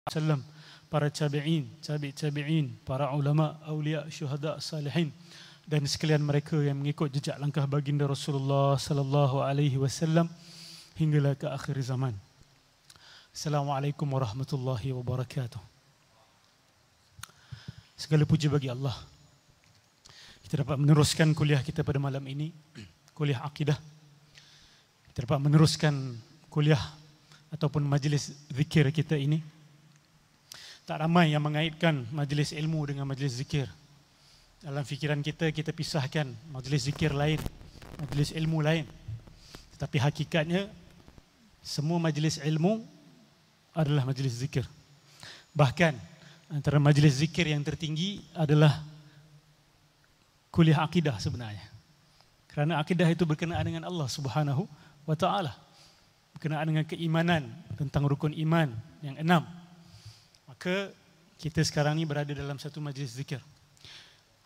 wasallam, para tabi'in, tabi'in, para ulama, awliya, syuhada, salihin dan sekalian mereka yang mengikut jejak langkah baginda Rasulullah sallallahu alaihi wasallam hinggalah ke akhir zaman. Assalamualaikum warahmatullahi wabarakatuh. Segala puji bagi Allah. Kita dapat meneruskan kuliah kita pada malam ini, kuliah akidah. Kita dapat meneruskan kuliah ataupun majlis zikir kita ini. Tak ramai yang mengaitkan majlis ilmu dengan majlis zikir. Dalam fikiran kita, kita pisahkan majlis zikir lain, majlis ilmu lain. Tetapi hakikatnya, semua majlis ilmu adalah majlis zikir. Bahkan, antara majlis zikir yang tertinggi adalah kuliah akidah sebenarnya. Kerana akidah itu berkenaan dengan Allah Subhanahu wa Ta'ala. Berkenaan dengan keimanan tentang rukun iman yang 6. Maka kita sekarang ni berada dalam satu majlis zikir.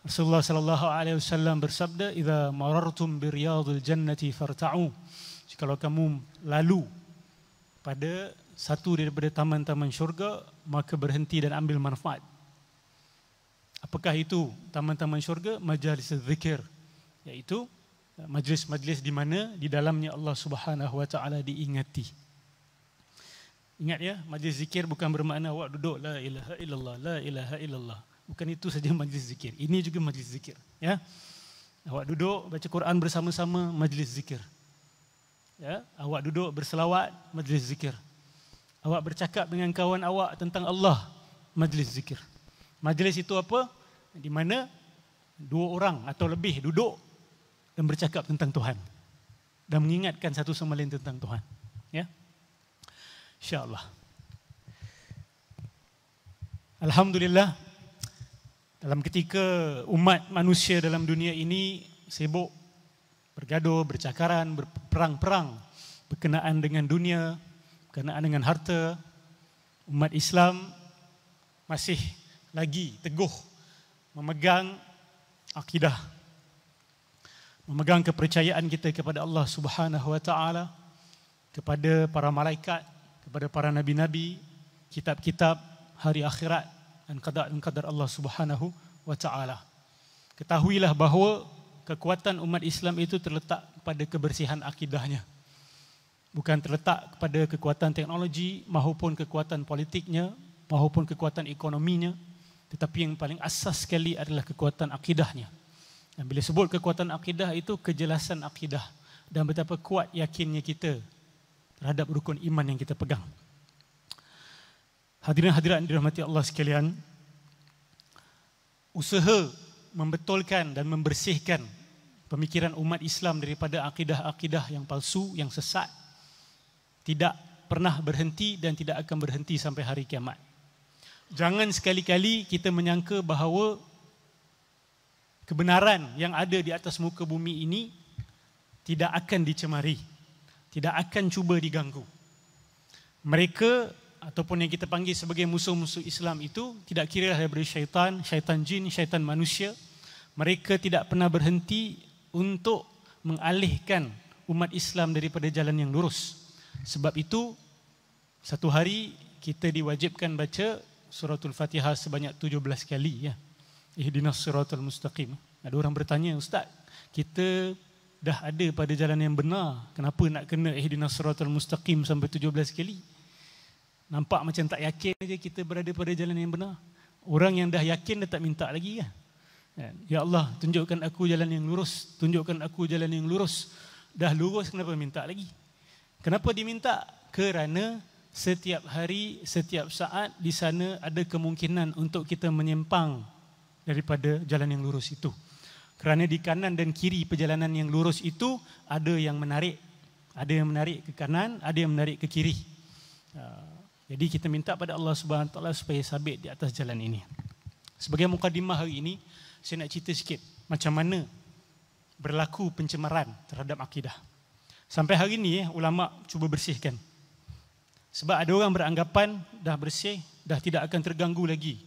Rasulullah sallallahu alaihi wasallam bersabda, "Idza marartum bi riyadil jannati farta'u." Jikalau kamu lalu pada satu daripada taman-taman syurga, maka berhenti dan ambil manfaat. Apakah itu taman-taman syurga? Majlis zikir, iaitu majlis-majlis di mana di dalamnya Allah Subhanahu wa Ta'ala diingati. Ingat ya, majlis zikir bukan bermakna awak duduk la ilaha illallah, la ilaha illallah. Bukan itu saja majlis zikir. Ini juga majlis zikir, ya. Awak duduk baca Quran bersama-sama, majlis zikir. Ya, awak duduk berselawat, majlis zikir. Awak bercakap dengan kawan awak tentang Allah, majlis zikir. Majlis itu apa? Di mana dua orang atau lebih duduk dan bercakap tentang Tuhan dan mengingatkan satu sama lain tentang Tuhan, ya. InsyaAllah. Alhamdulillah, dalam ketika umat manusia dalam dunia ini sibuk bergaduh, bercakaran, berperang-perang berkenaan dengan dunia, berkenaan dengan harta, umat Islam masih lagi teguh memegang akidah, memegang kepercayaan kita kepada Allah Subhanahu wa Ta'ala, kepada para malaikat, kepada para nabi-nabi, kitab-kitab, hari akhirat dan qada' Allah Subhanahu wa Ta'ala. Ketahuilah bahawa kekuatan umat Islam itu terletak pada kebersihan akidahnya. Bukan terletak pada kekuatan teknologi maupun kekuatan politiknya maupun kekuatan ekonominya, tetapi yang paling asas sekali adalah kekuatan akidahnya. Dan bila sebut kekuatan akidah itu kejelasan akidah dan betapa kuat yakinnya kita terhadap rukun iman yang kita pegang. Hadirin hadirat dirahmati Allah sekalian, usaha membetulkan dan membersihkan pemikiran umat Islam daripada akidah-akidah yang palsu, yang sesat, tidak pernah berhenti dan tidak akan berhenti sampai hari kiamat. Jangan sekali-kali kita menyangka bahawa kebenaran yang ada di atas muka bumi ini tidak akan dicemari, tidak akan cuba diganggu. Mereka ataupun yang kita panggil sebagai musuh-musuh Islam itu tidak kira daripada syaitan, syaitan jin, syaitan manusia. Mereka tidak pernah berhenti untuk mengalihkan umat Islam daripada jalan yang lurus. Sebab itu, satu hari kita diwajibkan baca suratul Fatihah sebanyak 17 kali, ya. Ihdinas siratal mustaqim. Ada orang bertanya, "Ustaz, kita dah ada pada jalan yang benar, kenapa nak kena ihdinas siratal mustaqim sampai 17 kali?" Nampak macam tak yakin saja kita berada pada jalan yang benar. Orang yang dah yakin dah tak minta lagi, kan? Ya Allah, tunjukkan aku jalan yang lurus, tunjukkan aku jalan yang lurus. Dah lurus, kenapa minta lagi? Kenapa diminta? Kerana setiap hari, setiap saat di sana ada kemungkinan untuk kita menyimpang daripada jalan yang lurus itu. Kerana di kanan dan kiri perjalanan yang lurus itu ada yang menarik. Ada yang menarik ke kanan, ada yang menarik ke kiri. Jadi kita minta pada Allah Subhanahu Wa Taala supaya sabit di atas jalan ini. Sebagai mukadimah hari ini, saya nak cerita sikit macam mana berlaku pencemaran terhadap akidah. Sampai hari ini ulama cuba bersihkan. Sebab ada orang beranggapan dah bersih, dah tidak akan terganggu lagi.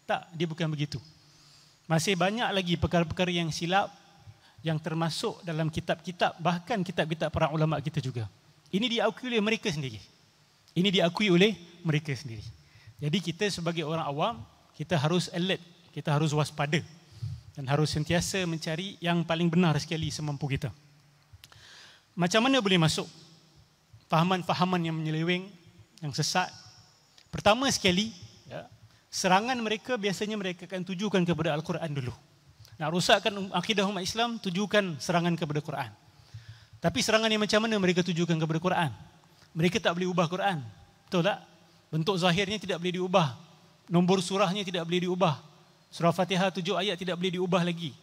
Tak, dia bukan begitu. Masih banyak lagi perkara-perkara yang silap yang termasuk dalam kitab-kitab, bahkan kitab-kitab para ulama kita juga. Ini diakui oleh mereka sendiri. Ini diakui oleh mereka sendiri. Jadi kita sebagai orang awam, kita harus alert, kita harus waspada dan harus sentiasa mencari yang paling benar sekali semampu kita. Macam mana boleh masuk fahaman-fahaman yang menyeleweng, yang sesat? Pertama sekali, serangan mereka biasanya mereka akan tujukan kepada Al-Quran dulu. Nak rosakkan akidah umat Islam, tujukan serangan kepada Quran. Tapi serangan yang macam mana mereka tujukan kepada Quran? Mereka tak boleh ubah Quran. Betul tak? Bentuk zahirnya tidak boleh diubah. Nombor surahnya tidak boleh diubah. Surah Fatihah 7 ayat tidak boleh diubah lagi.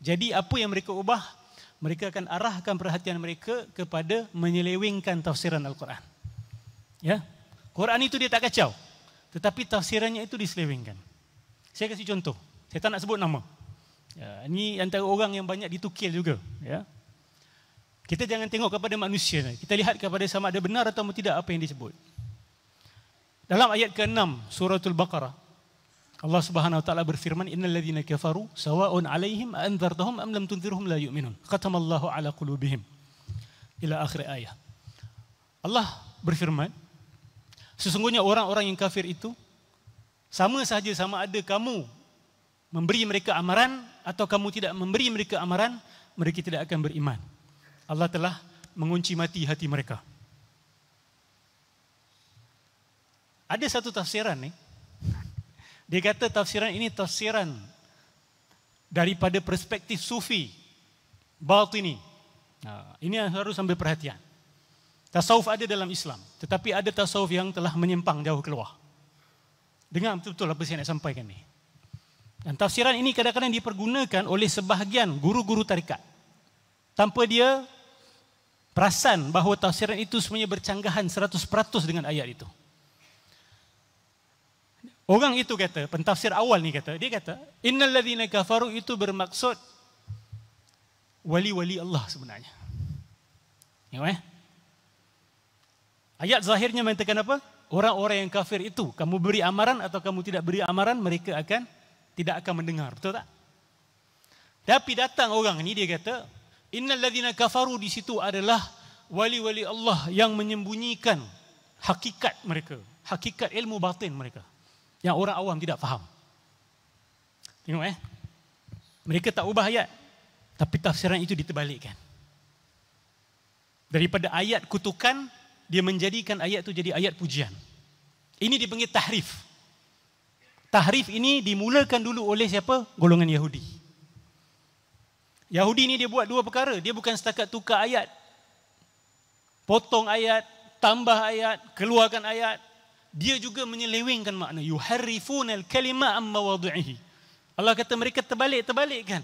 Jadi apa yang mereka ubah? Mereka akan arahkan perhatian mereka kepada menyelewengkan tafsiran Al-Quran. Ya? Quran itu dia tak kacau. Tetapi tafsirannya itu diselewengkan. Saya kasih contoh. Saya tak nak sebut nama. Ya, ini antara orang yang banyak ditukil juga. Ya. Kita jangan tengok kepada manusia. Kita lihat kepada sama ada benar atau tidak apa yang disebut. Dalam ayat ke-6 suratul Baqarah, Allah Subhanahu wa taala berfirman, innal ladzina kafaru sawa'un 'alaihim a anzartahum am lam tunzirhum la yu'minun. Khatamallahu 'ala qulubihim. Ila akhir ayat. Allah berfirman, sesungguhnya orang-orang yang kafir itu sama saja sama ada kamu memberi mereka amaran atau kamu tidak memberi mereka amaran, mereka tidak akan beriman. Allah telah mengunci mati hati mereka. Ada satu tafsiran ni. Dia kata tafsiran ini tafsiran daripada perspektif sufi batini. Ini yang harus ambil perhatian. Tasawuf ada dalam Islam, tetapi ada tasawuf yang telah menyimpang jauh keluar. Dengar betul-betul apa saya nak sampaikan ni. Dan tafsiran ini kadang-kadang dipergunakan oleh sebahagian guru-guru tarikat tanpa dia perasan bahawa tafsiran itu sebenarnya bercanggahan 100% dengan ayat itu. Orang itu kata, pentafsir awal ni kata, dia kata, innal ladzina kafaru itu bermaksud wali-wali Allah sebenarnya. Tengok ayat zahirnya mengatakan apa? Orang-orang yang kafir itu, kamu beri amaran atau kamu tidak beri amaran, mereka tidak akan mendengar. Betul tak? Tapi datang orang ni dia kata, innal ladzina kafaru di situ adalah wali-wali Allah yang menyembunyikan hakikat mereka, hakikat ilmu batin mereka yang orang awam tidak faham. Tengok mereka tak ubah ayat, tapi tafsiran itu diterbalikkan. Daripada ayat kutukan, dia menjadikan ayat itu jadi ayat pujian. Ini dipanggil tahrif. Tahrif ini dimulakan dulu oleh siapa? Golongan Yahudi. Yahudi ni dia buat dua perkara. Dia bukan setakat tukar ayat, potong ayat, tambah ayat, keluarkan ayat. Dia juga menyelewengkan makna. Yuharrifunal kalima amma wadhihi. Allah kata mereka terbalikkan.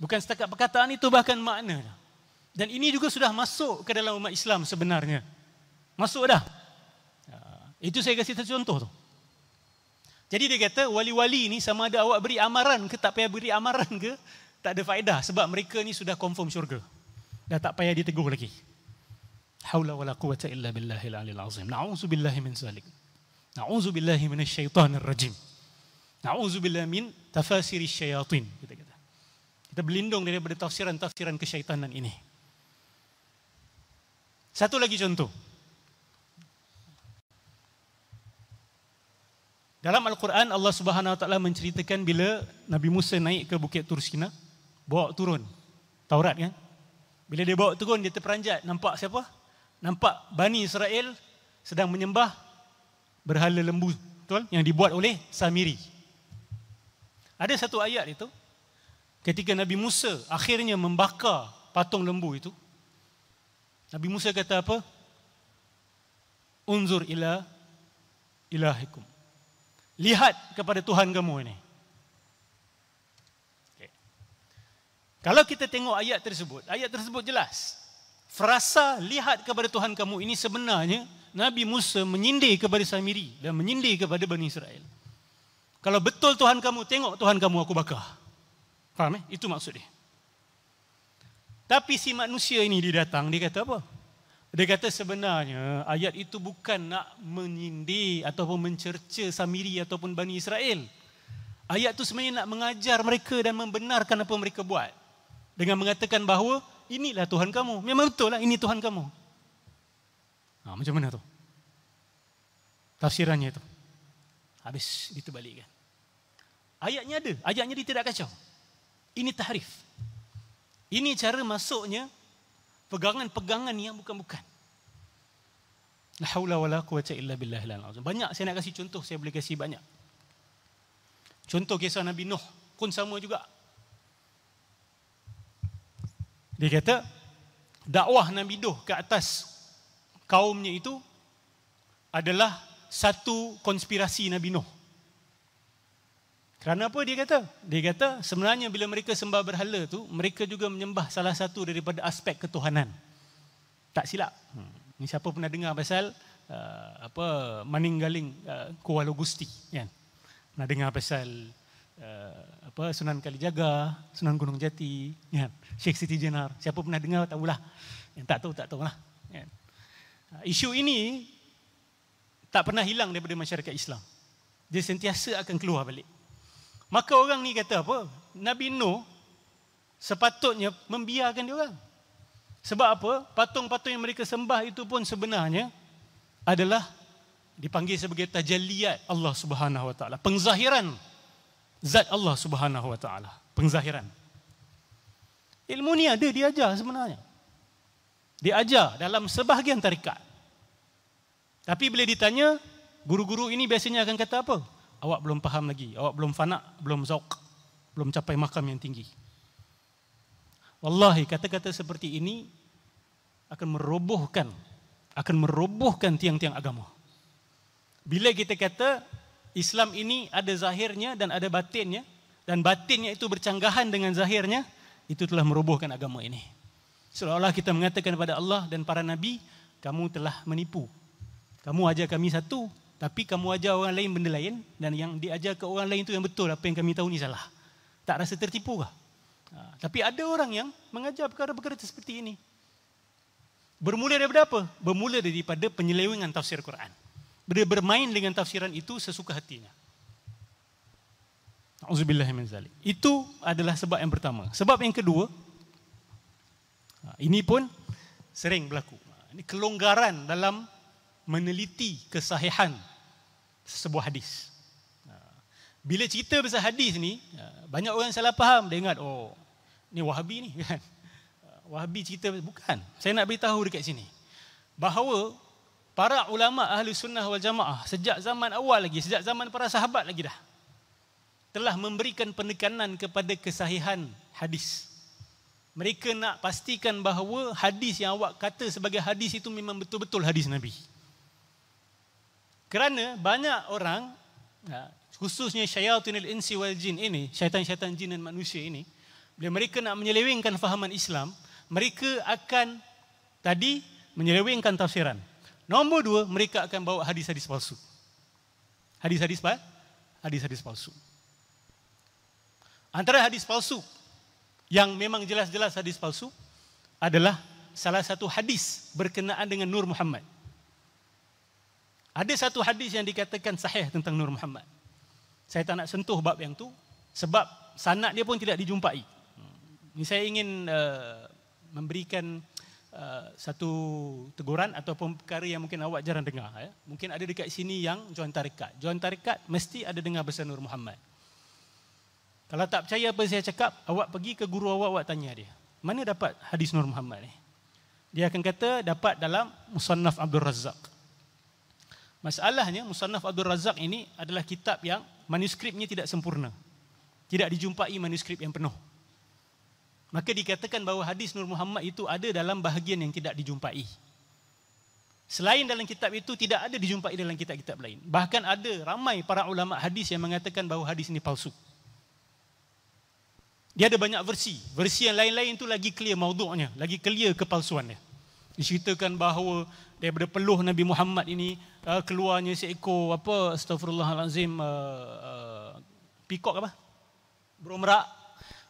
Bukan setakat perkataan itu, bahkan makna. Dan ini juga sudah masuk ke dalam umat Islam sebenarnya. Masuk dah. Itu saya kasih satu contoh tu. Jadi dia kata wali-wali ni sama ada awak beri amaran ke tak payah beri amaran ke, tak ada faedah sebab mereka ni sudah confirm syurga. Dah tak payah ditegur lagi. Haula wala quwwata illa billahil aliyil azim. Na'udzubillahi min zalik. Na'udzubillahi minasyaitonir rajim. Na'udzubillahi min tafasiris syayatin. Kita berlindung daripada tafsiran-tafsiran kesyaitanan ini. Satu lagi contoh. Dalam Al-Quran Allah Subhanahu Wa Taala menceritakan bila Nabi Musa naik ke Bukit Tur Sina, bawa turun Taurat kan. Bila dia bawa turun, dia terperanjat, nampak siapa? Nampak Bani Israel sedang menyembah berhala lembu, betul? Yang dibuat oleh Samiri. Ada satu ayat itu ketika Nabi Musa akhirnya membakar patung lembu itu. Nabi Musa kata apa? Unzur ila ilahikum. Lihat kepada Tuhan kamu ini. Okay. Kalau kita tengok ayat tersebut jelas. Frasa lihat kepada Tuhan kamu ini sebenarnya Nabi Musa menyindir kepada Samiri dan menyindir kepada Bani Israel. Kalau betul Tuhan kamu, tengok Tuhan kamu aku bakar. Faham Itu maksud dia. Tapi si manusia ini dia datang, dia kata apa? Dia kata sebenarnya ayat itu bukan nak menyindir ataupun mencerca Samiri ataupun Bani Israel. Ayat itu sebenarnya nak mengajar mereka dan membenarkan apa mereka buat. Dengan mengatakan bahawa inilah Tuhan kamu. Memang betul lah ini Tuhan kamu. Macam mana tu? Tafsirannya itu. Habis diterbalikkan. Ayatnya ada, ayatnya dia tidak kacau. Ini tahrif. Ini cara masuknya pegangan-pegangan yang bukan-bukan. La haula wala quwata illa billahil azim. Banyak saya nak kasih contoh, saya boleh kasih banyak. Contoh kisah Nabi Nuh pun sama juga. Dia kata dakwah Nabi Nuh ke atas kaumnya itu adalah satu konspirasi Nabi Nuh. Kerana apa dia kata? Dia kata sebenarnya bila mereka sembah berhala tu, mereka juga menyembah salah satu daripada aspek ketuhanan. Tak silap. Ni siapa pernah dengar pasal Maninggaling Kuala Gusti, kan? Pernah dengar pasal Sunan Kalijaga, Sunan Gunung Jati, kan? Sheikh Siti Jenar. Siapa pernah dengar tahulah. Yang tak tahu lah. Kan? Isu ini tak pernah hilang daripada masyarakat Islam. Dia sentiasa akan keluar balik. Maka orang ni kata apa? Nabi Nuh sepatutnya membiarkan dia orang. Sebab apa? Patung-patung yang mereka sembah itu pun sebenarnya adalah dipanggil sebagai tajalliyat Allah Subhanahu Wa Taala, pengzahiran zat Allah Subhanahu Wa Taala, pengzahiran. Ilmu ni ada diajar sebenarnya. Diajar dalam sebahagian tarekat. Tapi bila ditanya, guru-guru ini biasanya akan kata apa? Awak belum faham lagi, awak belum fana, belum zauq, belum capai makam yang tinggi. Wallahi kata-kata seperti ini akan merobohkan tiang-tiang agama. Bila kita kata Islam ini ada zahirnya dan ada batinnya, dan batinnya itu bercanggahan dengan zahirnya, itu telah merobohkan agama ini. Seolah-olah kita mengatakan kepada Allah dan para Nabi, kamu telah menipu. Kamu ajar kami satu, tapi kamu ajar orang lain benda lain, dan yang diajar ke orang lain itu yang betul, apa yang kami tahu ni salah. Tak rasa tertipu kah? Tapi ada orang yang mengajar perkara-perkara seperti ini. Bermula daripada apa? Bermula daripada penyelewengan tafsir Quran. Dia bermain dengan tafsiran itu sesuka hatinya. Auzubillahi min zalik. Itu adalah sebab yang pertama. Sebab yang kedua, ini pun sering berlaku. Ini kelonggaran dalam meneliti kesahihan sebuah hadis. Bila cerita pasal hadis ni, banyak orang salah faham. Dia ingat, oh, ni Wahabi ni kan. Wahabi cerita, bukan. Saya nak beritahu dekat sini bahawa para ulama ahli sunnah wal jamaah sejak zaman awal lagi, sejak zaman para sahabat lagi dah, telah memberikan penekanan kepada kesahihan hadis. Mereka nak pastikan bahawa hadis yang awak kata sebagai hadis itu memang betul-betul hadis Nabi. Kerana banyak orang, khususnya syayatinul insi wal jin ini, syaitan-syaitan jin dan manusia ini, bila mereka nak menyelewengkan fahaman Islam, mereka akan tadi menyelewengkan tafsiran. Nombor dua, mereka akan bawa hadis-hadis palsu. Hadis-hadis palsu. Antara hadis palsu yang memang jelas-jelas hadis palsu adalah salah satu hadis berkenaan dengan Nur Muhammad. Ada satu hadis yang dikatakan sahih tentang Nur Muhammad. Saya tak nak sentuh bab yang tu sebab sanad dia pun tidak dijumpai. Ini saya ingin memberikan satu teguran ataupun perkara yang mungkin awak jarang dengar. Mungkin ada dekat sini yang join tarekat. Join tarekat mesti ada dengar pasal Nur Muhammad. Kalau tak percaya apa saya cakap, awak pergi ke guru awak tanya dia, mana dapat hadis Nur Muhammad ni? Dia akan kata dapat dalam Musannaf Abdul Razak. Masalahnya Musannaf Abdul Razak ini adalah kitab yang manuskripnya tidak sempurna. Tidak dijumpai manuskrip yang penuh. Maka dikatakan bahawa hadis Nur Muhammad itu ada dalam bahagian yang tidak dijumpai. Selain dalam kitab itu, tidak ada dijumpai dalam kitab-kitab lain. Bahkan ada ramai para ulama hadis yang mengatakan bahawa hadis ini palsu. Dia ada banyak versi. Versi yang lain-lain itu lagi clear maudhu'nya, lagi clear kepalsuannya. Diceritakan bahawa daripada peluh Nabi Muhammad ini keluarnya seekor astagfirullahalazim, pikok burung merak.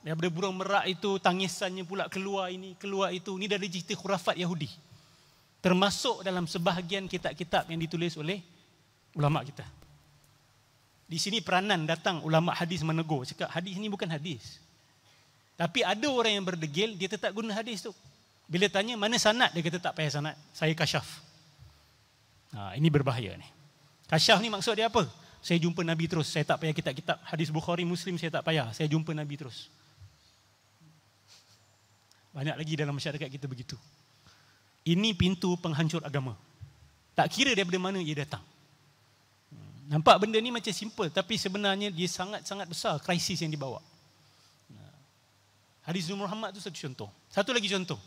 Daripada burung merak itu tangisannya pula keluar ini, keluar itu. Ini dari cerita khurafat Yahudi. Termasuk dalam sebahagian kitab-kitab yang ditulis oleh ulama kita. Di sini peranan datang ulama hadis menegur, cakap hadis ini bukan hadis. Tapi ada orang yang berdegil, dia tetap guna hadis tu. Bila tanya mana sanad, dia kata tak payah sanad, saya kasyaf. Ini berbahaya ni. Kasyaf ni maksud dia apa? saya jumpa Nabi terus, saya tak payah kitab-kitab hadis Bukhari, Muslim, saya tak payah, saya jumpa Nabi terus. Banyak lagi dalam masyarakat kita begitu. Ini pintu penghancur agama. Tak kira daripada mana ia datang. Nampak benda ni macam simple, tapi sebenarnya dia sangat-sangat besar krisis yang dibawa. Hadis Nabi Muhammad tu satu contoh. Satu lagi contoh.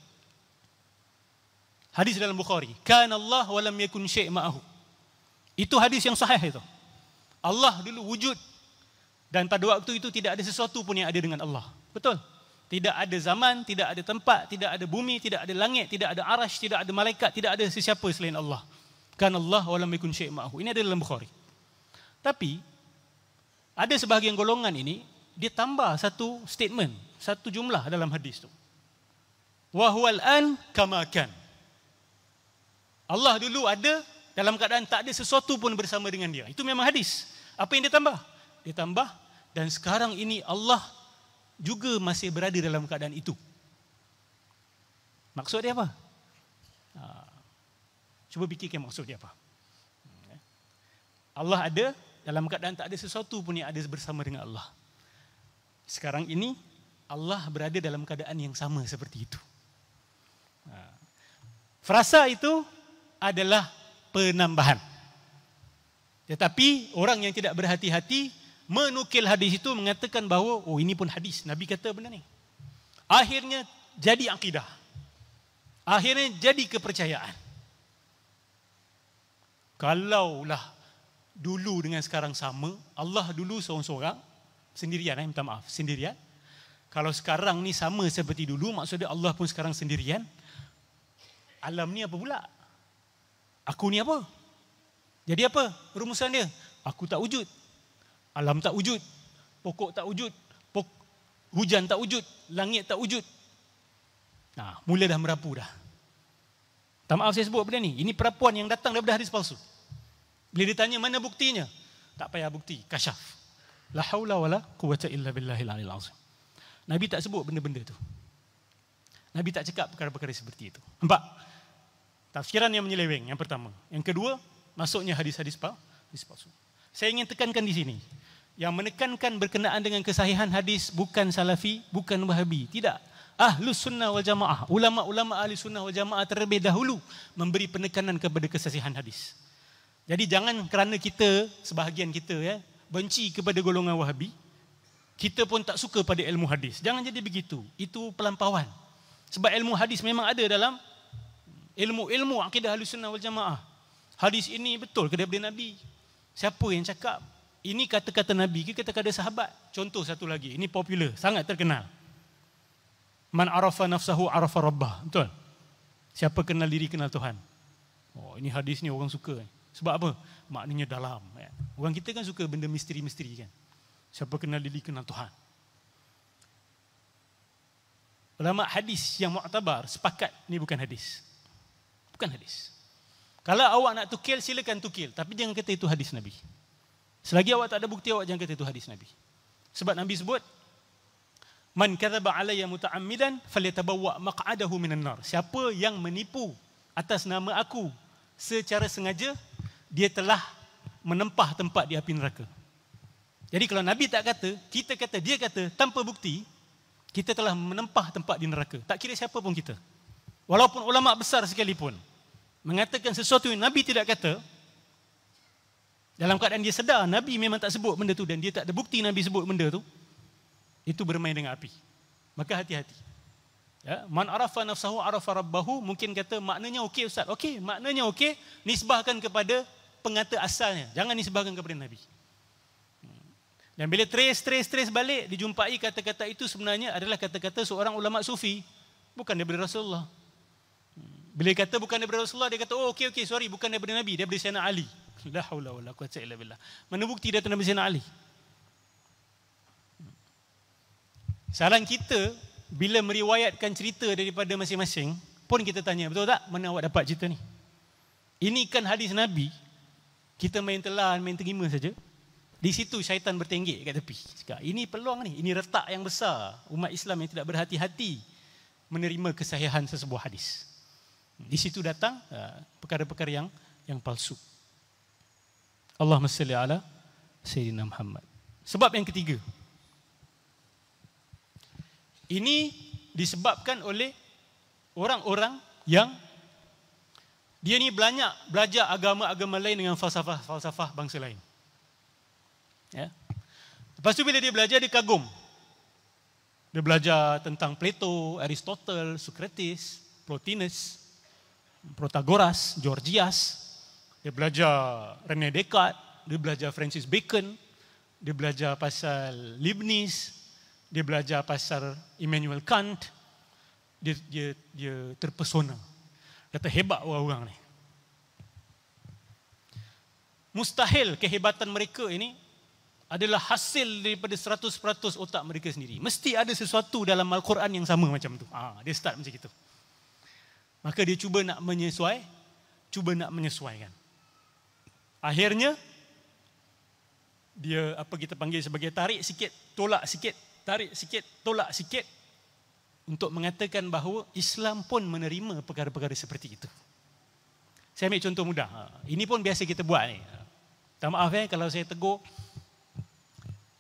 Hadis dalam Bukhari, kana Allah wa lam yakun syai' ma'ahu. Itu hadis yang sahih itu. Allah dulu wujud dan pada waktu itu tidak ada sesuatu pun yang ada dengan Allah. Betul? Tidak ada zaman, tidak ada tempat, tidak ada bumi, tidak ada langit, tidak ada arash, tidak ada malaikat, tidak ada sesiapa selain Allah. Kana Allah wa lam yakun syai' ma'ahu. Ini ada dalam Bukhari. Tapi ada sebahagian golongan ini dia tambah satu statement, satu jumlah dalam hadis tu. Wa huwal an kama kan. Allah dulu ada dalam keadaan tak ada sesuatu pun bersama dengan dia. Itu memang hadis. Apa yang dia tambah? Dia tambah dan sekarang ini Allah juga masih berada dalam keadaan itu. Maksud dia apa? Cuba fikirkan maksud dia apa. Allah ada dalam keadaan tak ada sesuatu pun yang ada bersama dengan Allah. Sekarang ini Allah berada dalam keadaan yang sama seperti itu. Frasa itu adalah penambahan. Tetapi orang yang tidak berhati-hati menukil hadis itu mengatakan bahawa oh ini pun hadis, Nabi kata benda ni. Akhirnya jadi akidah. Akhirnya jadi kepercayaan. Kalaulah dulu dengan sekarang sama, Allah dulu seorang-seorang, sendirian, minta maaf, sendirian. Kalau sekarang ni sama seperti dulu, maksudnya Allah pun sekarang sendirian. Alam ni apa pula? Aku ni apa? Jadi apa rumusan dia? Aku tak wujud. Alam tak wujud. Pokok tak wujud. Hujan tak wujud. Langit tak wujud. Nah, mula dah merapu dah. Tak maaf saya sebut benda ni. Ini perapuan yang datang daripada hadis palsu. Bila ditanya mana buktinya? Tak payah bukti. Kasyaf. La haula wala quwwata illa billahil aliyil azim. Nabi tak sebut benda-benda tu. Nabi tak cakap perkara-perkara seperti itu. Nampak? Tafsiran yang menyeleweng yang pertama. Yang kedua, masuknya hadis-hadis palsu. Saya ingin tekankan di sini. Yang menekankan berkenaan dengan kesahihan hadis bukan salafi, bukan wahabi. Tidak. Ahlus sunnah wal jamaah. Ulama-ulama ahli sunnah wal jamaah terlebih dahulu memberi penekanan kepada kesahihan hadis. Jadi jangan kerana kita, sebahagian kita benci kepada golongan wahabi, kita pun tak suka pada ilmu hadis. Jangan jadi begitu. Itu pelampauan. Sebab ilmu hadis memang ada dalam ilmu akidah ahli sunnah wal jamaah. Hadis ini betul ke daripada Nabi? Siapa yang cakap? Ini kata-kata Nabi ke kata-kata sahabat? Contoh satu lagi, ini popular, sangat terkenal. Man arafa nafsahu arafa rabbah. Betul? Siapa kenal diri kenal Tuhan. Oh, ini hadis ni orang suka. Sebab apa? Maknanya dalam. Orang kita kan suka benda misteri-misteri kan. Siapa kenal diri kenal Tuhan. Ulama hadis yang mu'tabar sepakat ni bukan hadis. Bukan hadis. Kalau awak nak tukil, silakan tukil. Tapi jangan kata itu hadis Nabi. Selagi awak tak ada bukti, awak jangan kata itu hadis Nabi. Sebab Nabi sebut, Man kadzaba alayya muta'ammidan falyatabawwa maq'adahu minan nar. Siapa yang menipu atas nama aku secara sengaja, dia telah menempah tempat di api neraka. Jadi kalau Nabi tak kata, kita kata, dia kata tanpa bukti, kita telah menempah tempat di neraka. Tak kira siapa pun kita. Walaupun ulama besar sekalipun mengatakan sesuatu yang Nabi tidak kata, dalam keadaan dia sedar Nabi memang tak sebut benda tu dan dia tak ada bukti Nabi sebut benda tu, itu bermain dengan api. Maka hati-hati. Ya, man arafa nafsahu arafa rabbahu, mungkin kata maknanya okey ustaz. Okey, maknanya okey, nisbahkan kepada pengata asalnya. Jangan nisbahkan kepada Nabi. Dan bila trace balik, dijumpai kata-kata itu sebenarnya adalah kata-kata seorang ulama sufi, bukan daripada Rasulullah. Bila dia kata bukan daripada Rasulullah, dia kata, oh okey, sorry, bukan daripada Nabi, daripada Sayyidina Ali. La haula wala quwwata illa billah. Mana bukti daripada Nabi Sayyidina Ali? Saran kita, bila meriwayatkan cerita daripada masing-masing, pun kita tanya, betul tak? Mana awak dapat cerita ni? Ini kan hadis Nabi. Kita main telan, main terima saja. Di situ syaitan bertenggek kat tepi. Cakap, ini peluang ni, ini retak yang besar. Umat Islam yang tidak berhati-hati menerima kesahihan sesebuah hadis. Di situ datang perkara-perkara yang palsu. Allahumma salli ala Sayyidina Muhammad. Sebab yang ketiga, ini disebabkan oleh orang-orang yang dia ni belajar agama-agama lain dengan falsafah bangsa lain. Ya. Lepas tu bila dia belajar, dia kagum. Dia belajar tentang Plato, Aristotle, Socrates, Plotinus, Protagoras, Gorgias. Dia belajar René Descartes, dia belajar Francis Bacon, dia belajar pasal Leibniz, dia belajar pasal Immanuel Kant. Dia terpesona. Kata hebat orang-orang ni. Mustahil kehebatan mereka ini adalah hasil daripada 100% otak mereka sendiri. Mesti ada sesuatu dalam Al-Quran yang sama macam tu. Dia start macam itu. Maka dia cuba nak menyesuaikan. Akhirnya dia apa kita panggil sebagai tarik sikit, tolak sikit, tarik sikit, tolak sikit, untuk mengatakan bahawa Islam pun menerima perkara-perkara seperti itu. Saya ambil contoh mudah. Ini pun biasa kita buat ni. Tak maaf kalau saya tegur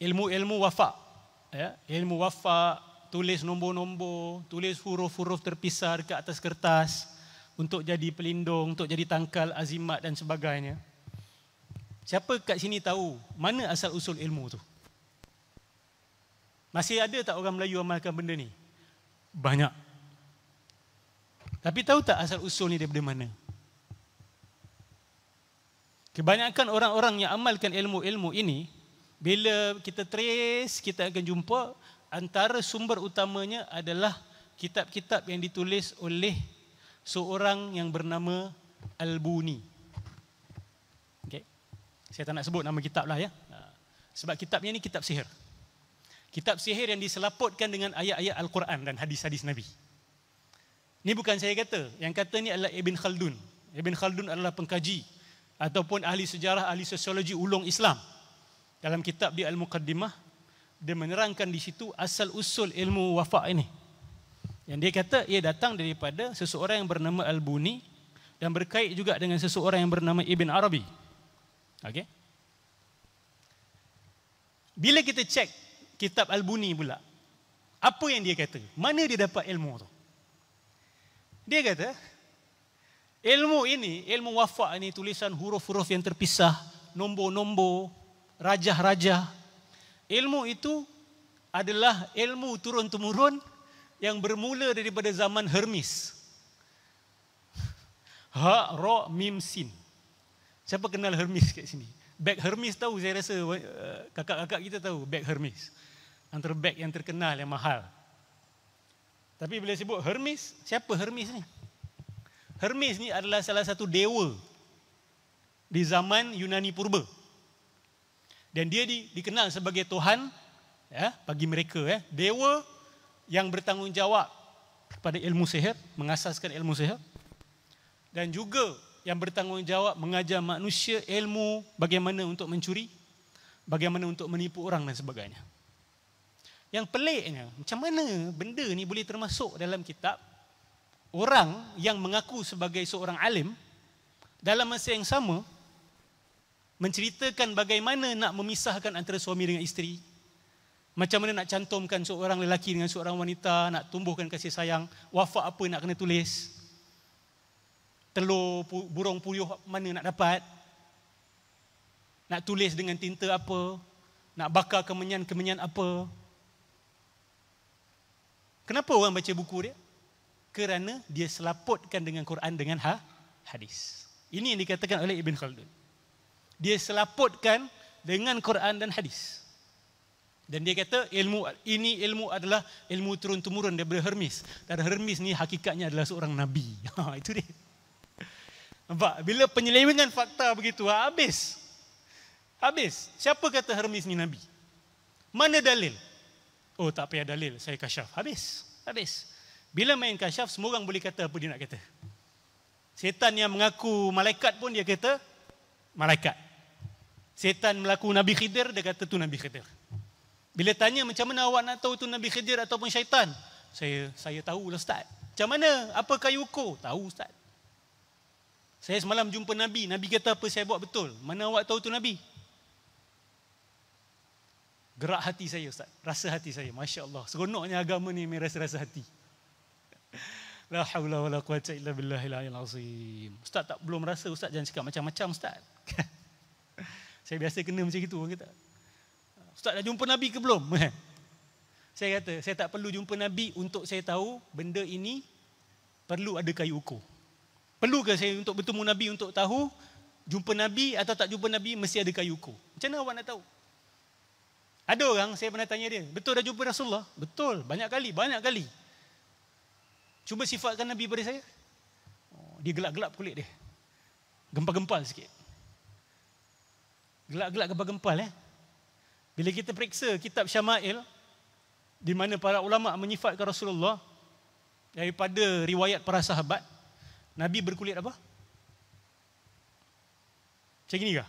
ilmu wafak. Ya, ilmu wafak, tulis nombor-nombor, tulis huruf-huruf terpisah dekat atas kertas untuk jadi pelindung, untuk jadi tangkal azimat dan sebagainya. Siapa kat sini tahu mana asal usul ilmu tu? Masih ada tak orang Melayu amalkan benda ni? Banyak. Tapi tahu tak asal usul ni daripada mana? Kebanyakan orang-orang yang amalkan ilmu-ilmu ini, bila kita trace, kita akan jumpa antara sumber utamanya adalah kitab-kitab yang ditulis oleh seorang yang bernama Al-Buni. Okay. Saya tak nak sebut nama kitab lah ya. Sebab kitabnya ni kitab sihir. Kitab sihir yang diselaputkan dengan ayat-ayat Al-Quran dan hadis-hadis Nabi. Ini bukan saya kata. Yang kata ni adalah Ibn Khaldun. Ibn Khaldun adalah pengkaji ataupun ahli sejarah, ahli sosiologi ulung Islam. Dalam kitab dia Al-Muqaddimah, dia menerangkan di situ asal usul ilmu wafak ini. Yang dia kata ia datang daripada seseorang yang bernama Al-Buni dan berkait juga dengan seseorang yang bernama Ibn Arabi. Okey. Bila kita cek kitab Al-Buni pula, apa yang dia kata? Mana dia dapat ilmu tu? Dia kata, ilmu ini, ilmu wafak ini, tulisan huruf-huruf yang terpisah, nombor-nombor, rajah-rajah. Ilmu itu adalah ilmu turun-temurun yang bermula daripada zaman Hermes. Ha, Ra, Mim, Sin. Siapa kenal Hermes kat sini? Beg Hermes tahu, saya rasa kakak-kakak kita tahu beg Hermes. Antara beg yang terkenal, yang mahal. Tapi bila sebut Hermes, siapa Hermes ni? Hermes ni adalah salah satu dewa di zaman Yunani Purba. Dan dia dikenal sebagai Tuhan ya, bagi mereka. Dewa yang bertanggungjawab pada ilmu sihir, mengasaskan ilmu sihir. Dan juga yang bertanggungjawab mengajar manusia ilmu bagaimana untuk mencuri, bagaimana untuk menipu orang dan sebagainya. Yang peliknya, macam mana benda ni boleh termasuk dalam kitab orang yang mengaku sebagai seorang alim, dalam masa yang sama menceritakan bagaimana nak memisahkan antara suami dengan isteri, macam mana nak cantumkan seorang lelaki dengan seorang wanita, nak tumbuhkan kasih sayang, wafak apa nak kena tulis, telur burung puyuh mana nak dapat, nak tulis dengan tinta apa, nak bakar kemenyan-kemenyan apa. Kenapa orang baca buku dia? Kerana dia selaputkan dengan Quran dengan hadis. Ini yang dikatakan oleh Ibn Khaldun. Dia selaputkan dengan Quran dan hadis. Dan dia kata ilmu adalah ilmu turun-temurun daripada Hermes. Dan Hermes ni hakikatnya adalah seorang nabi. Itu dia. Nampak? Bila penyelewengan fakta begitu, habis. Habis. Siapa kata Hermes ni nabi? Mana dalil? Oh, tak payah dalil, saya kasyaf. Habis. Habis. Bila main kasyaf, semua orang boleh kata apa dia nak kata. Setan yang mengaku malaikat pun dia kata malaikat. Setan melaku Nabi Khidir, dia kata tu Nabi Khidir. Bila tanya macam mana awak nak tahu tu Nabi Khidir ataupun syaitan? Saya tahulah Ustaz. Macam mana? Apa kayu ukur? Tahu Ustaz. Saya semalam jumpa Nabi. Nabi kata apa saya buat betul. Mana awak tahu tu Nabi? Gerak hati saya Ustaz, rasa hati saya. Masya Allah, seronoknya agama ni rasa-rasa hati. La haula wala quwata illa billahil aliyil azim. Ustaz tak belum rasa, Ustaz jangan cakap macam-macam Ustaz. Saya biasa kena macam itu orang kata. Ustaz dah jumpa Nabi ke belum? Saya kata, saya tak perlu jumpa Nabi untuk saya tahu benda ini perlu ada kayu ukur. Perlu ke saya untuk bertemu Nabi untuk tahu jumpa Nabi atau tak jumpa Nabi mesti ada kayu ukur? Macam mana awak nak tahu? Ada orang, saya pernah tanya dia, betul dah jumpa Rasulullah? Betul, banyak kali. Cuba sifatkan Nabi pada saya. Dia gelap-gelap kulit dia. Gempal-gempal sikit. Gelap-gelap gempal-gempal. Bila kita periksa kitab Syama'il, di mana para ulama menyifatkan Rasulullah, daripada riwayat para sahabat, Nabi berkulit apa? Macam gini kah?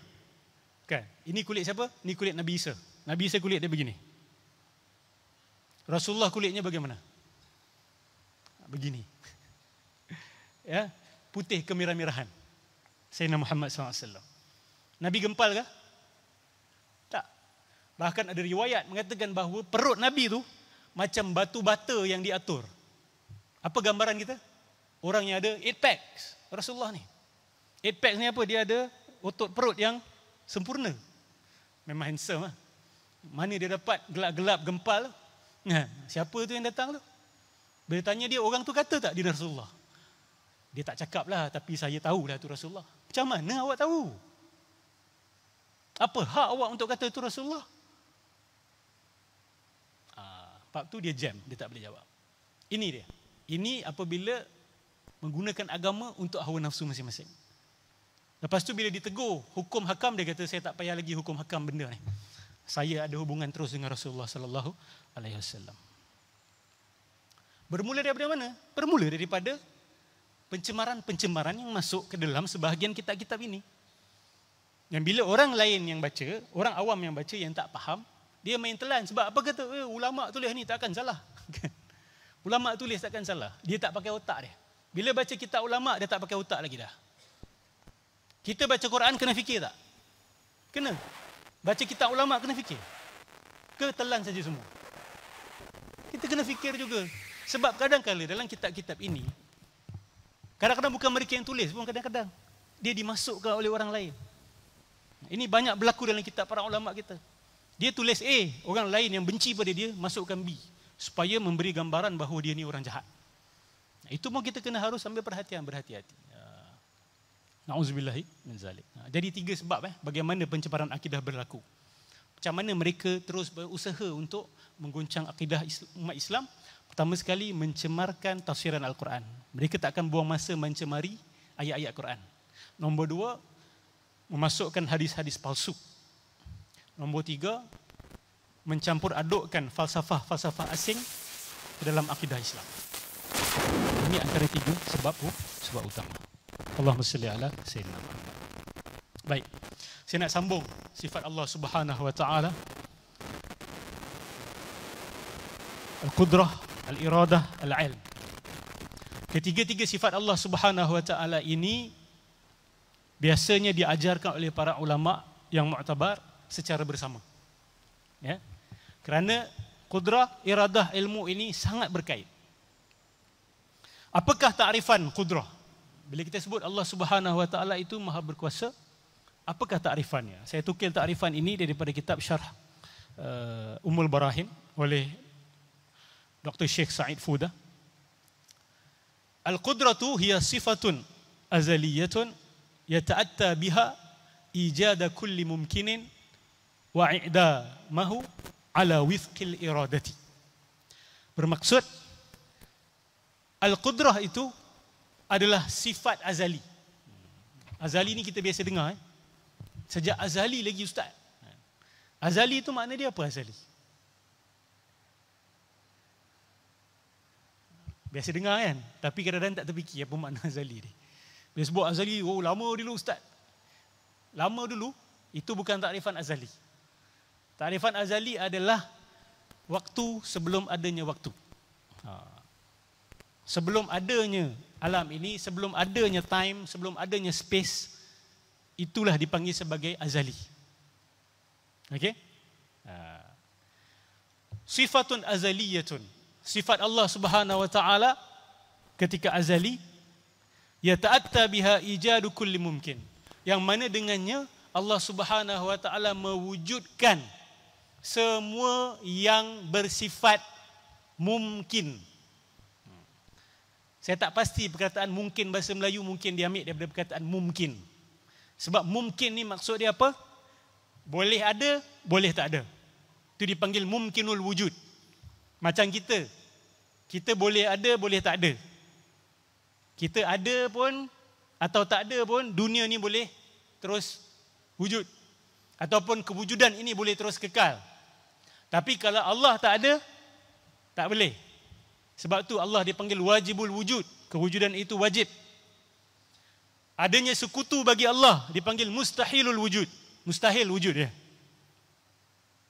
Kan? Ini kulit siapa? Ini kulit Nabi Isa. Nabi Isa kulit dia begini. Rasulullah kulitnya bagaimana? Begini. Ya, putih kemirah-mirahan. Sayyidina Muhammad SAW. Nabi gempal kah? Tak. Bahkan ada riwayat mengatakan bahawa perut Nabi tu macam batu bata yang diatur. Apa gambaran kita? Orang yang ada 8 packs. Rasulullah ni. 8 packs ni apa? Dia ada otot perut yang sempurna. Memang handsome lah. Mana dia dapat gelap-gelap gempal? Siapa tu yang datang tu? Bila tanya dia, orang tu kata tak dia Rasulullah? Dia tak cakap lah, tapi saya tahu dah tu Rasulullah. Macam mana awak tahu? Apa hak awak untuk kata tu Rasulullah? Bab tu dia jam, dia tak boleh jawab. Ini dia. Ini apabila menggunakan agama untuk hawa nafsu masing-masing. Lepas tu bila ditegur hukum hakam, dia kata saya tak payah lagi hukum hakam benda ni. Saya ada hubungan terus dengan Rasulullah sallallahu alaihi wasallam. Bermula daripada mana? Bermula daripada pencemaran-pencemaran yang masuk ke dalam sebahagian kitab-kitab ini. Dan bila orang lain yang baca, orang awam yang baca yang tak faham, dia main telan. Sebab apa kata? Ulama tulis ni takkan salah. Ulama tulis takkan salah. Dia tak pakai otak dia. Bila baca kitab ulama, dia tak pakai otak lagi dah. Kita baca Quran kena fikir tak? Kena. Baca kitab ulama kena fikir. Ke telan saja semua? Kita kena fikir juga. Sebab kadang-kadang dalam kitab-kitab ini, kadang-kadang bukan mereka yang tulis pun, kadang-kadang dia dimasukkan oleh orang lain. Ini banyak berlaku dalam kitab para ulama kita. Dia tulis A, orang lain yang benci pada dia masukkan B, supaya memberi gambaran bahawa dia ni orang jahat. Itu pun kita kena harus ambil perhatian, berhati-hati. Na'udzubillahi min zalik. Jadi 3 sebab bagaimana pencemaran akidah berlaku. Macam mana mereka terus berusaha untuk mengguncang akidah umat Islam. Pertama sekali, mencemarkan tafsiran Al-Quran. Mereka tak akan buang masa mencemari ayat-ayat Quran. Nombor 2, memasukkan hadis-hadis palsu. Nombor 3, mencampur adukkan falsafah-falsafah asing ke dalam akidah Islam. Ini antara 3 sebab utama. Allahumma salli ala sayyidina Muhammad. Baik. Saya nak sambung sifat Allah Subhanahu wa taala. Al-Qudrah, Al-Iradah, Al-Ilm. Ketiga-tiga sifat Allah Subhanahu wa taala ini biasanya diajarkan oleh para ulama yang muktabar secara bersama. Ya. Kerana qudrah, iradah, ilmu ini sangat berkait. Apakah ta'rifan qudrah? Bila kita sebut Allah Subhanahu wa taala itu maha berkuasa, apakah ta'rifannya? Saya tukil ta'rifan ini daripada kitab Syarh Ummul Barahim oleh Dr. Sheikh Sa'id Fuda. Al-qudratu hiya sifatun azaliyatun yata'atta biha ijada kulli mumkinin wa i'damahu ala wifqil iradati. Bermaksud al-qudrah itu adalah sifat azali. Azali ni kita biasa dengar. Sejak azali lagi ustaz. Azali itu makna dia apa azali? Biasa dengar kan? Tapi kadang-kadang tak terfikir apa makna azali ni. Bila sebut azali, lama dulu ustaz. Lama dulu, itu bukan takrifan azali. Takrifan azali adalah waktu sebelum adanya waktu. Sebelum adanya alam ini, sebelum adanya time, sebelum adanya space, itulah dipanggil sebagai azali. Okey? sifatun azaliyatun. Sifat Allah Subhanahu wa taala ketika azali, yata'atta biha ijadu kulli mumkin. Yang mana dengannya Allah Subhanahu wa taala mewujudkan semua yang bersifat mungkin. Saya tak pasti perkataan mungkin bahasa Melayu mungkin diambil daripada perkataan mungkin. Sebab mungkin ni maksud dia apa? Boleh ada, boleh tak ada. Itu dipanggil mumkinul wujud. Macam kita. Kita boleh ada, boleh tak ada. Kita ada pun atau tak ada pun, dunia ni boleh terus wujud. Ataupun kewujudan ini boleh terus kekal. Tapi kalau Allah tak ada, tak boleh. Sebab tu Allah dipanggil wajibul wujud. Kewujudan itu wajib. Adanya sekutu bagi Allah dipanggil mustahilul wujud. Mustahil wujud dia.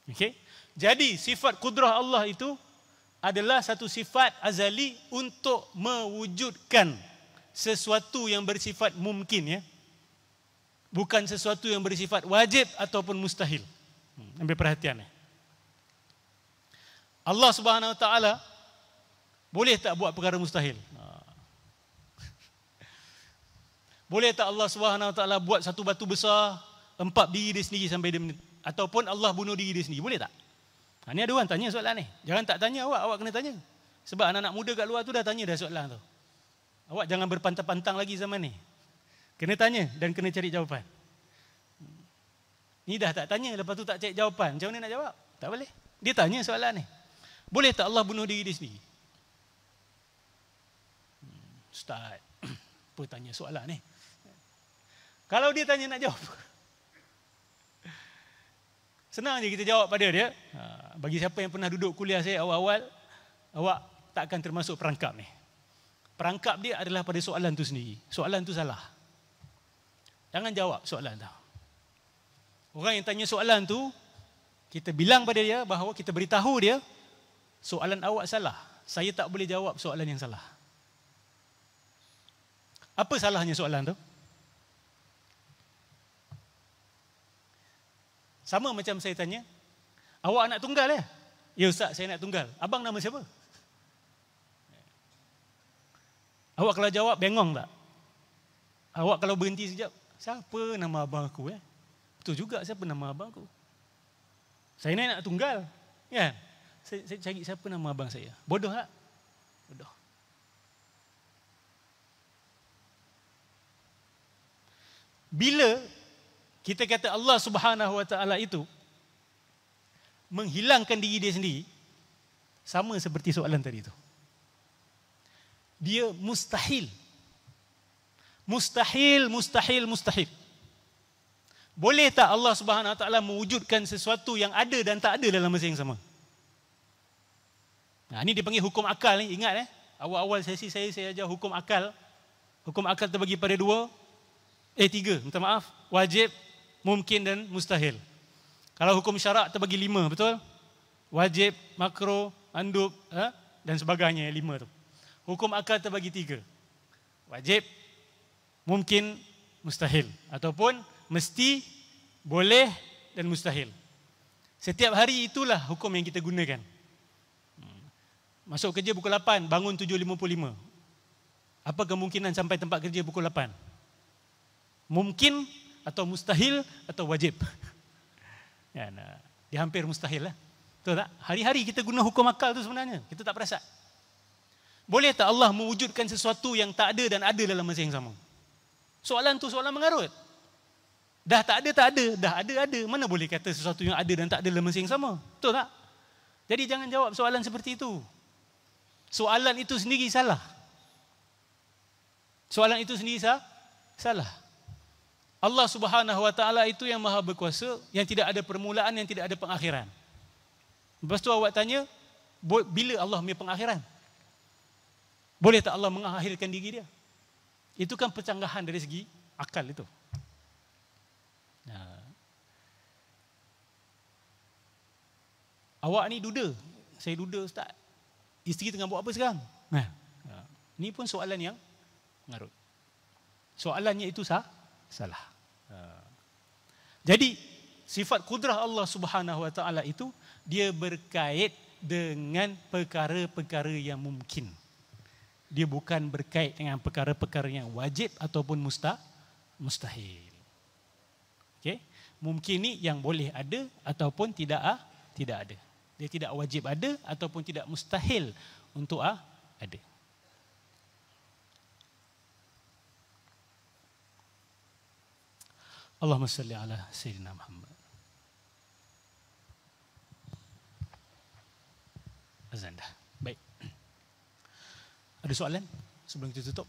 Okey. Jadi sifat kudrah Allah itu adalah satu sifat azali untuk mewujudkan sesuatu yang bersifat mungkin, ya. Bukan sesuatu yang bersifat wajib ataupun mustahil. Ambil perhatian, ya. Allah Subhanahu wa taala boleh tak buat perkara mustahil? Boleh tak Allah Subhanahu wa taala buat satu batu besar, empat diri dia sendiri sampai dia ataupun Allah bunuh diri dia sendiri? Boleh tak? Ni ada orang tanya soalan ni. Jangan tak tanya awak kena tanya. Sebab anak-anak muda kat luar tu dah tanya dah soalan tu. Awak jangan berpantang-pantang lagi zaman ni. Kena tanya dan kena cari jawapan. Ni dah tak tanya, lepas tu tak cari jawapan. Macam mana nak jawab? Tak boleh. Dia tanya soalan ni. Boleh tak Allah bunuh diri dia sendiri? Ustaz, apa tanya soalan ni? Kalau dia tanya nak jawab, senang je kita jawab pada dia. Bagi siapa yang pernah duduk kuliah saya awal-awal, awak tak akan termasuk perangkap ni. Perangkap dia adalah pada soalan tu sendiri. Soalan tu salah. Jangan jawab soalan tu. Orang yang tanya soalan tu, kita bilang pada dia bahawa kita beritahu dia, soalan awak salah. Saya tak boleh jawab soalan yang salah. Apa salahnya soalan tu? Sama macam saya tanya, awak anak tunggal ya? Ya Ustaz, saya anak tunggal. Abang nama siapa? Awak kalau jawab bengong tak? Awak kalau berhenti sekejap, siapa nama abang aku ya? Betul juga, siapa nama abang aku? Saya ni anak tunggal. Kan? Saya cari siapa nama abang saya. Bodoh tak? Bodoh. Bila kita kata Allah Subhanahu wa taala itu menghilangkan diri dia sendiri, sama seperti soalan tadi itu. Dia mustahil. Mustahil, mustahil, mustahil. Boleh tak Allah Subhanahu wa taala mewujudkan sesuatu yang ada dan tak ada dalam masa yang sama? Nah, ini dipanggil hukum akal ni, ingat awal-awal sesi saya ajar hukum akal. Hukum akal terbagi pada tiga, minta maaf. Wajib, mungkin dan mustahil. Kalau hukum syarak terbagi 5, betul? Wajib, makruh, mandub, dan sebagainya, 5 tu. Hukum akal terbagi 3. Wajib, mungkin, mustahil. Ataupun mesti, boleh dan mustahil. Setiap hari itulah hukum yang kita gunakan. Masuk kerja pukul 8, bangun 7.55. Apa kemungkinan sampai tempat kerja pukul 8? Mungkin atau mustahil atau wajib. Ya, dia hampir mustahil lah. Betul tak? Hari-hari kita guna hukum akal tu sebenarnya. Kita tak perasan. Boleh tak Allah mewujudkan sesuatu yang tak ada dan ada dalam masa yang sama? Soalan tu soalan mengarut. Dah tak ada, tak ada. Dah ada, ada. Mana boleh kata sesuatu yang ada dan tak ada dalam masa yang sama? Betul tak? Jadi jangan jawab soalan seperti itu. Soalan itu sendiri salah. Soalan itu sendiri salah. Allah Subhanahu wa taala itu yang maha berkuasa, yang tidak ada permulaan, yang tidak ada pengakhiran. Lepas tu awak tanya, bila Allah punya pengakhiran? Boleh tak Allah mengakhirkan diri dia? Itu kan pencanggahan dari segi akal itu. Awak ni duda. Saya duda Ustaz. Isteri tengah buat apa sekarang? Ini pun soalan yang mengarut. Soalannya itu salah. Jadi sifat kudrah Allah Subhanahu wa taala itu dia berkait dengan perkara-perkara yang mungkin. Dia bukan berkait dengan perkara-perkara yang wajib ataupun mustahil. Okey, mungkin ni yang boleh ada ataupun tidak ada. Dia tidak wajib ada ataupun tidak mustahil untuk ada. Allahumma salli ala Sayyidina Muhammad. Azan dah. Baik. Ada soalan sebelum kita tutup?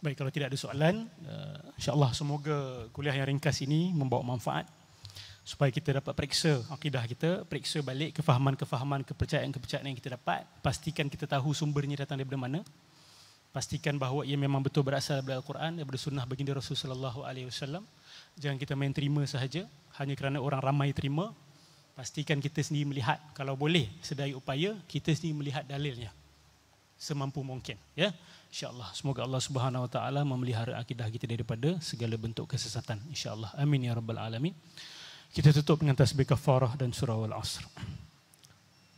Baik, kalau tidak ada soalan, insya-Allah semoga kuliah yang ringkas ini membawa manfaat supaya kita dapat periksa akidah kita, periksa balik kefahaman-kefahaman, kepercayaan-kepercayaan yang kita dapat, pastikan kita tahu sumbernya datang daripada mana. Pastikan bahawa ia memang betul berasal daripada Al-Quran, daripada sunnah baginda Rasulullah SAW. Jangan kita main terima sahaja hanya kerana orang ramai terima. Pastikan kita sendiri melihat, kalau boleh sedaya upaya kita sendiri melihat dalilnya semampu mungkin, ya. Insya-Allah semoga Allah Subhanahu Wa Taala memelihara akidah kita daripada segala bentuk kesesatan, insya-Allah. Amin ya rabbal alamin. Kita tutup dengan tasbih kafarah dan surah Al-Asr.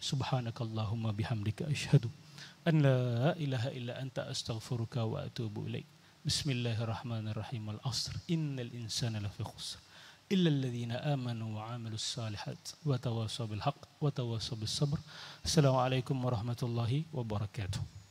Subhanakallahumma bihamdika asyhadu an la ilaha illa anta astaghfiruka wa atubu ilaik. Bismillahirrahmanirrahim. Al-asr innal insana lafi khusr illa alladhina amanu wa 'amilus salihat wa tawassaw bil haqq wa tawassaw bis sabr. Assalamualaikum warahmatullahi wabarakatuh.